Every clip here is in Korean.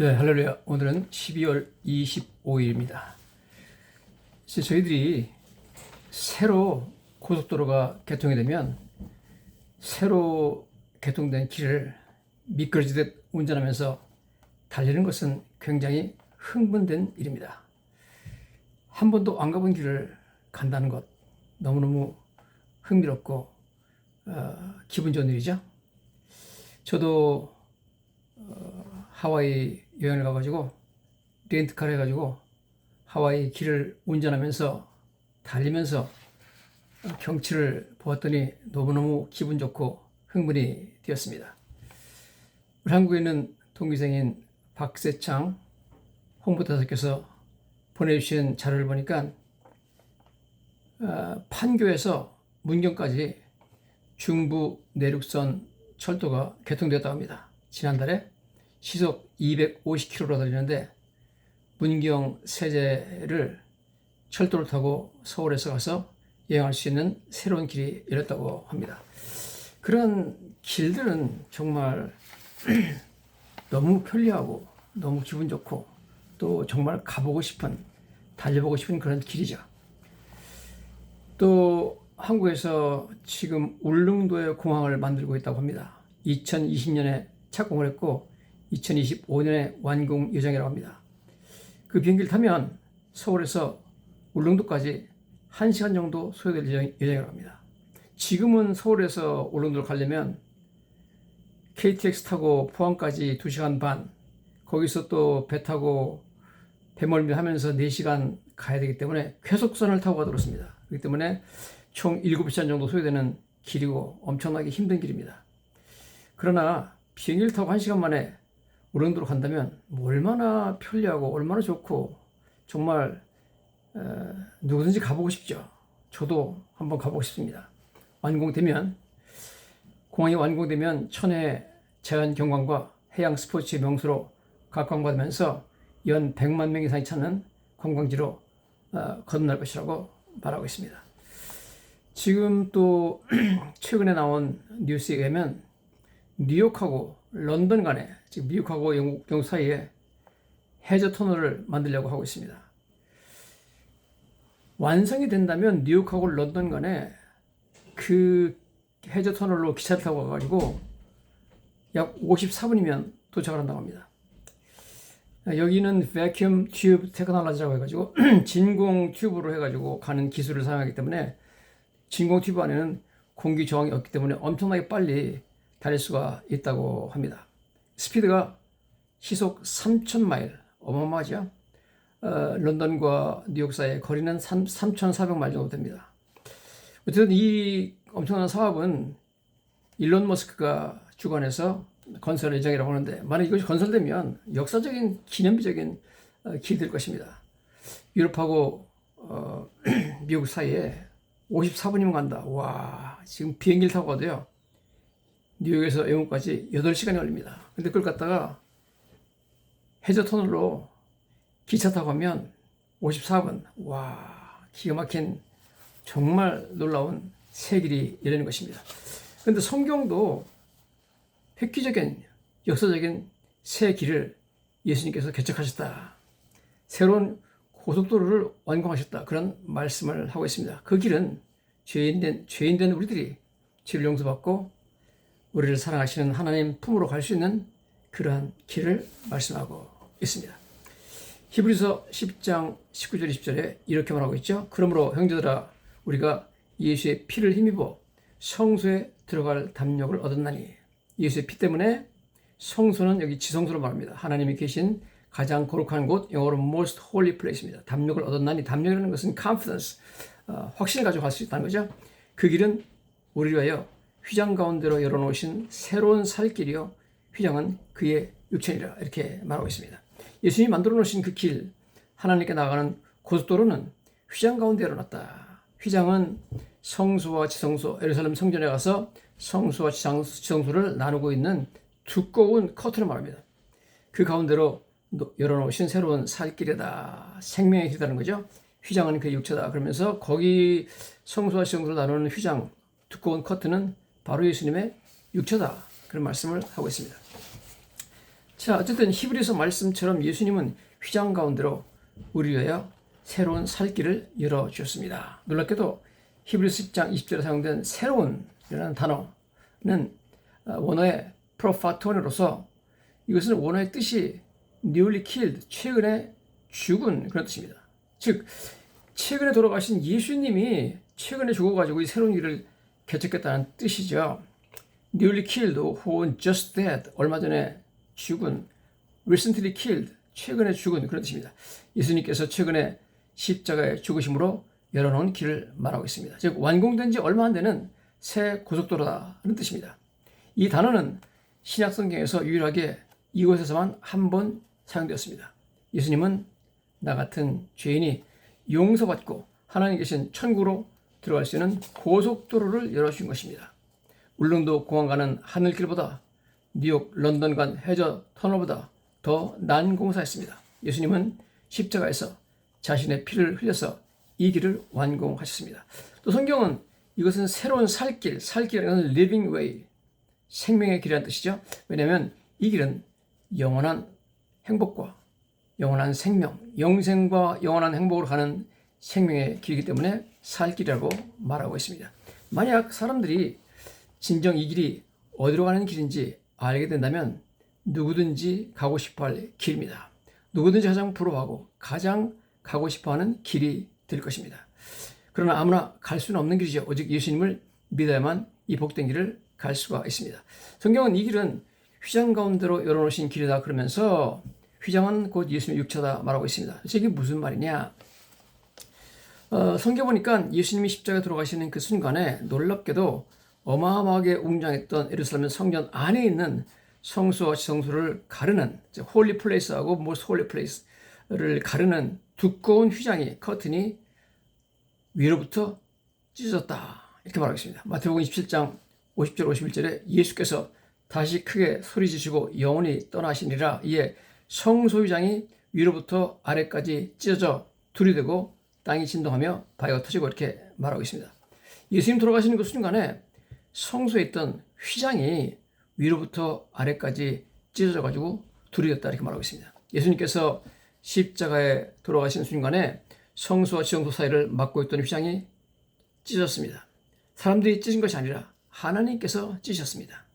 네, 할렐루야. 오늘은 12월 25일입니다. 저희들이 새로 고속도로가 개통이 되면 새로 개통된 길을 미끄러지듯 운전하면서 달리는 것은 굉장히 흥분된 일입니다. 한 번도 안 가본 길을 간다는 것 너무너무 흥미롭고 기분 좋은 일이죠. 저도 하와이 여행을 가가지고 렌트카를 해가지고 하와이 길을 운전하면서 달리면서 경치를 보았더니 너무너무 기분 좋고 흥분이 되었습니다. 우리 한국에 있는 동기생인 박세창 홍보대사께서 보내주신 자료를 보니까 판교에서 문경까지 중부 내륙선 철도가 개통되었다고 합니다. 지난달에 시속 250km로 달리는데 문경 세제를 철도를 타고 서울에서 가서 여행할 수 있는 새로운 길이 열렸다고 합니다. 그런 길들은 정말 너무 편리하고 너무 기분 좋고 또 정말 가보고 싶은, 달려보고 싶은 그런 길이죠. 또 한국에서 지금 울릉도에 공항을 만들고 있다고 합니다. 2020년에 착공을 했고 2025년에 완공 예정이라고 합니다. 그 비행기를 타면 서울에서 울릉도까지 1시간 정도 소요될 예정이라고 합니다. 지금은 서울에서 울릉도를 가려면 KTX 타고 포항까지 2시간 반, 거기서 또 배 타고 배멀미 하면서 4시간 가야 되기 때문에 회속선을 타고 가도록 했습니다. 그렇기 때문에 총 7시간 정도 소요되는 길이고 엄청나게 힘든 길입니다. 그러나 비행기를 타고 1시간 만에 울릉도로 간다면 얼마나 편리하고 얼마나 좋고 정말 누구든지 가보고 싶죠. 저도 한번 가보고 싶습니다. 공항이 완공되면 천혜 자연 경관과 해양 스포츠의 명소로 각광받으면서 연 100만 명 이상이 찾는 관광지로 거듭날 것이라고 말하고 있습니다. 지금 또 최근에 나온 뉴스에 의하면 뉴욕하고 런던 간에, 지금 미국하고 영국 사이에 해저 터널을 만들려고 하고 있습니다. 완성이 된다면 뉴욕하고 런던 간에 그 해저 터널로 기차를 타고 가가지고 약 54분이면 도착을 한다고 합니다. 여기는 vacuum tube technology라고 해가지고 진공 튜브로 해가지고 가는 기술을 사용하기 때문에 진공 튜브 안에는 공기 저항이 없기 때문에 엄청나게 빨리 달릴 수가 있다고 합니다. 스피드가 시속 3,000마일, 어마어마하죠. 런던과 뉴욕 사이의 거리는 3,400마일 정도 됩니다. 어쨌든 이 엄청난 사업은 일론 머스크가 주관해서 건설 예정이라고 하는데, 만약 이것이 건설되면 역사적인 기념비적인 길이 될 것입니다. 유럽하고 미국 사이에 54분이면 간다. 와, 지금 비행기를 타고 가도요, 뉴욕에서 영국까지 8시간이 걸립니다. 근데 그걸 갖다가 해저 터널로 기차 타고 가면 54분. 와, 기가 막힌 정말 놀라운 새 길이 열리는 것입니다. 그런데 성경도 획기적인 역사적인 새 길을 예수님께서 개척하셨다. 새로운 고속도로를 완공하셨다. 그런 말씀을 하고 있습니다. 그 길은 죄인된 우리들이 죄를 용서받고 우리를 사랑하시는 하나님 품으로 갈 수 있는 그러한 길을 말씀하고 있습니다. 히브리서 10장 19절 20절에 이렇게 말하고 있죠. 그러므로 형제들아, 우리가 예수의 피를 힘입어 성소에 들어갈 담력을 얻었나니. 예수의 피 때문에 성소는 여기 지성소로 말합니다. 하나님이 계신 가장 거룩한 곳, 영어로 most holy place입니다. 담력을 얻었나니, 담력이라는 것은 confidence, 확신을 가지고 갈 수 있다는 거죠. 그 길은 우리를 위하여 휘장 가운데로 열어놓으신 새로운 살 길이요, 휘장은 그의 육체니라, 이렇게 말하고 있습니다. 예수님이 만들어 놓으신 그 길, 하나님께 나아가는 고속도로는 휘장 가운데 열어놨다. 휘장은 성소와 지성소, 예루살렘 성전에 가서 성소와 지성소를 나누고 있는 두꺼운 커튼을 말합니다. 그 가운데로 열어놓으신 새로운 살 길이다, 생명의 길이라는 거죠. 휘장은 그의 육체다. 그러면서 거기 성소와 지성소를 나누는 휘장, 두꺼운 커튼은 바로 예수님의 육체다. 그런 말씀을 하고 있습니다. 자, 어쨌든 히브리서 말씀처럼 예수님은 휘장 가운데로 우리 위하여 새로운 살 길을 열어주셨습니다. 놀랍게도 히브리서 10장 20절에 사용된 새로운이라는 단어는 원어의 프로파토네로서 이것은 원어의 뜻이 newly killed, 최근에 죽은 그런 뜻입니다. 즉 최근에 돌아가신 예수님이 최근에 죽어가지고 이 새로운 길을 개척했다는 뜻이죠. newly killed 혹은 just dead, 얼마 전에 죽은, recently killed, 최근에 죽은 그런 뜻입니다. 예수님께서 최근에 십자가의 죽으심으로 열어놓은 길을 말하고 있습니다. 즉 완공된 지 얼마 안 되는 새 고속도로라는 뜻입니다. 이 단어는 신약 성경에서 유일하게 이곳에서만 한 번 사용되었습니다. 예수님은 나 같은 죄인이 용서받고 하나님 계신 천국으로 들어갈 수 있는 고속도로를 열어주신 것입니다. 울릉도 공항 가는 하늘길보다 뉴욕 런던 간 해저 터널보다 더 난공사했습니다. 예수님은 십자가에서 자신의 피를 흘려서 이 길을 완공하셨습니다. 또 성경은 이것은 새로운 살길이라는 living way, 생명의 길이라는 뜻이죠. 왜냐하면 이 길은 영원한 행복과 영원한 생명, 영생과 영원한 행복으로 가는 생명의 길이기 때문에 살 길이라고 말하고 있습니다. 만약 사람들이 진정 이 길이 어디로 가는 길인지 알게 된다면 누구든지 가고 싶어할 길입니다. 누구든지 가장 부러워하고 가장 가고 싶어하는 길이 될 것입니다. 그러나 아무나 갈 수는 없는 길이죠. 오직 예수님을 믿어야만 이 복된 길을 갈 수가 있습니다. 성경은 이 길은 휘장 가운데로 열어놓으신 길이다 그러면서 휘장은 곧 예수님의 육체다 말하고 있습니다. 이게 무슨 말이냐? 성경 보니까 예수님이 십자가에 들어가시는 그 순간에 놀랍게도 어마어마하게 웅장했던 예루살렘 성전 안에 있는 성소와 지성소를 가르는 홀리 플레이스하고 모스트 홀리 플레이스를 가르는 두꺼운 휘장이 커튼이 위로부터 찢어졌다 이렇게 말하고 있습니다. 마태복음 27장 50절 51절에 예수께서 다시 크게 소리지시고 영원히 떠나시니라. 이에 성소 휘장이 위로부터 아래까지 찢어져 둘이 되고 땅이 진동하며 바위가 터지고 이렇게 말하고 있습니다. 예수님 돌아가시는 그 순간에 성소에 있던 휘장이 위로부터 아래까지 찢어져 가지고 둘이 됐다 이렇게 말하고 있습니다. 예수님께서 십자가에 돌아가신 순간에 성소와 지성소 사이를 막고 있던 휘장이 찢어졌습니다. 사람들이 찢은 것이 아니라 하나님께서 찢으셨습니다.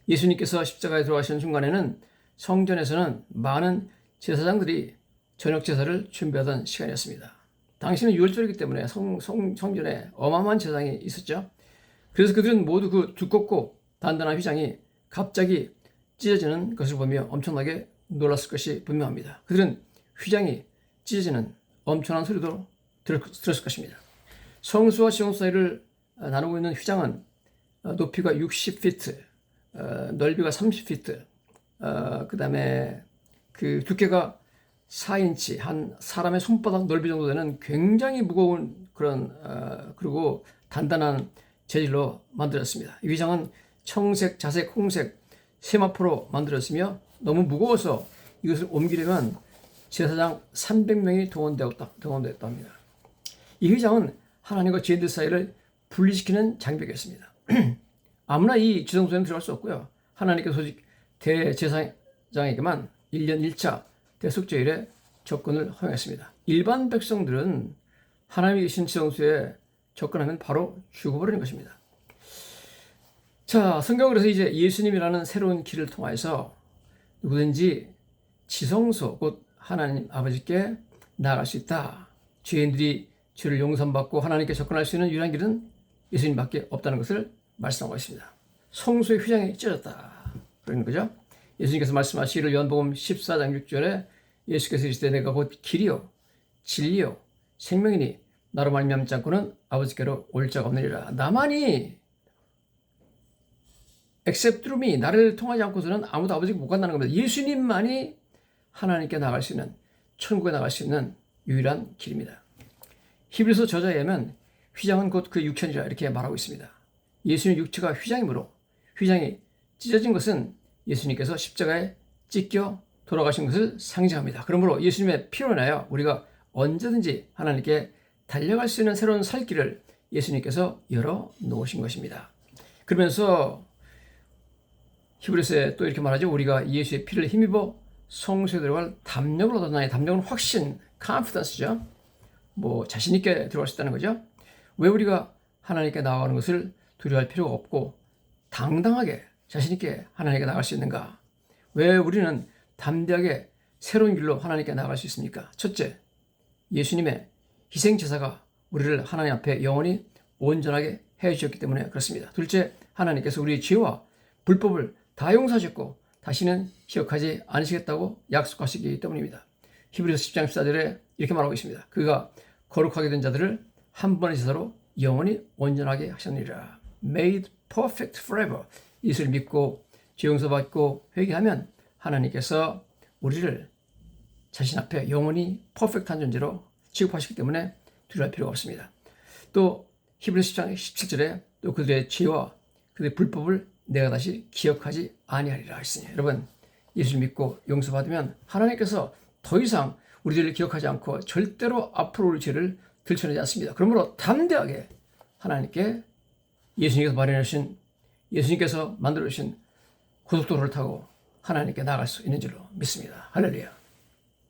예수님께서 십자가에 돌아가신 순간에는 성전에서는 많은 제사장들이 저녁 제사를 준비하던 시간이었습니다. 당시는 유월절이기 때문에 성전에 어마어마한 제사장이 있었죠. 그래서 그들은 모두 그 두껍고 단단한 휘장이 갑자기 찢어지는 것을 보며 엄청나게 놀랐을 것이 분명합니다. 그들은 휘장이 찢어지는 엄청난 소리도 들었을 것입니다. 성수와 지성소 사이를 나누고 있는 휘장은 높이가 60피트, 넓이가 30피트, 그 다음에 그 두께가 4인치, 한 사람의 손바닥 넓이 정도 되는 굉장히 무거운 그런, 그리고 단단한 재질로 만들었습니다. 이 휘장은 청색, 자색, 홍색, 세마포로 만들었으며 너무 무거워서 이것을 옮기려면 제사장 300명이 동원되었다 합니다. 이 휘장은 하나님과 죄인들 사이를 분리시키는 장벽이었습니다. 아무나 이 지성소에는 들어갈 수 없고요. 하나님께서 오직 대제사장에게만 1년 1차 대속죄일에 접근을 허용했습니다. 일반 백성들은 하나님이 계신 지성소에 접근하면 바로 죽어버리는 것입니다. 자, 성경은 그래서 이제 예수님이라는 새로운 길을 통해서 누구든지 지성소, 곧 하나님 아버지께 나아갈 수 있다. 죄인들이 죄를 용서받고 하나님께 접근할 수 있는 유일한 길은 예수님밖에 없다는 것을 말씀하고 있습니다. 성소의 휘장이 찢어졌다. 그러는 거죠. 예수님께서 말씀하시기를 요한복음 14장 6절에 예수께서 이르시되 내가 곧 길이요 진리요 생명이니 나로 말미암지 않고는 아버지께로 올 자가 없느니라. 나만이 except through me, 나를 통하지 않고서는 아무도 아버지께 못 간다는 겁니다. 예수님만이 하나님께 나갈 수 있는, 천국에 나갈 수 있는 유일한 길입니다. 히브리서 저자에 의하면 휘장은 곧 그 육천이라 이렇게 말하고 있습니다. 예수님의 육체가 휘장이므로 휘장이 찢어진 것은 예수님께서 십자가에 찢겨 돌아가신 것을 상징합니다. 그러므로 예수님의 피로 인하여 우리가 언제든지 하나님께 달려갈 수 있는 새로운 살 길을 예수님께서 열어 놓으신 것입니다. 그러면서 히브리서에 또 이렇게 말하죠. 우리가 예수의 피를 힘입어 성소에 들어갈 담력을 얻었나니, 담력은 확신, confidence죠. 뭐 자신 있게 들어갈 수 있다는 거죠. 왜 우리가 하나님께 나아가는 것을 두려워할 필요가 없고 당당하게 자신 있게 하나님께 나아갈 수 있는가? 왜 우리는 담대하게 새로운 길로 하나님께 나아갈 수 있습니까? 첫째, 예수님의 희생 제사가 우리를 하나님 앞에 영원히 온전하게 해주셨기 때문에 그렇습니다. 둘째, 하나님께서 우리의 죄와 불법을 다 용서하셨고 다시는 기억하지 않으시겠다고 약속하시기 때문입니다. 히브리서 10장 14절에 이렇게 말하고 있습니다. 그가 거룩하게 된 자들을 한 번의 제사로 영원히 온전하게 하셨느니라. Made perfect forever. 이것을 믿고 죄 용서받고 회개하면 하나님께서 우리를 자신 앞에 영원히 퍼펙트한 존재로 취급하시기 때문에 두려워할 필요가 없습니다. 또 히브리서 10장 17절에 또 그들의 죄와 그들의 불법을 내가 다시 기억하지 아니하리라 했으니, 여러분, 예수를 믿고 용서받으면 하나님께서 더 이상 우리들을 기억하지 않고 절대로 앞으로 우리 죄를 들춰내지 않습니다. 그러므로 담대하게 하나님께 예수님께서 만들어주신 고속도로를 타고 하나님께 나아갈 수 있는 줄로 믿습니다. 할렐루야.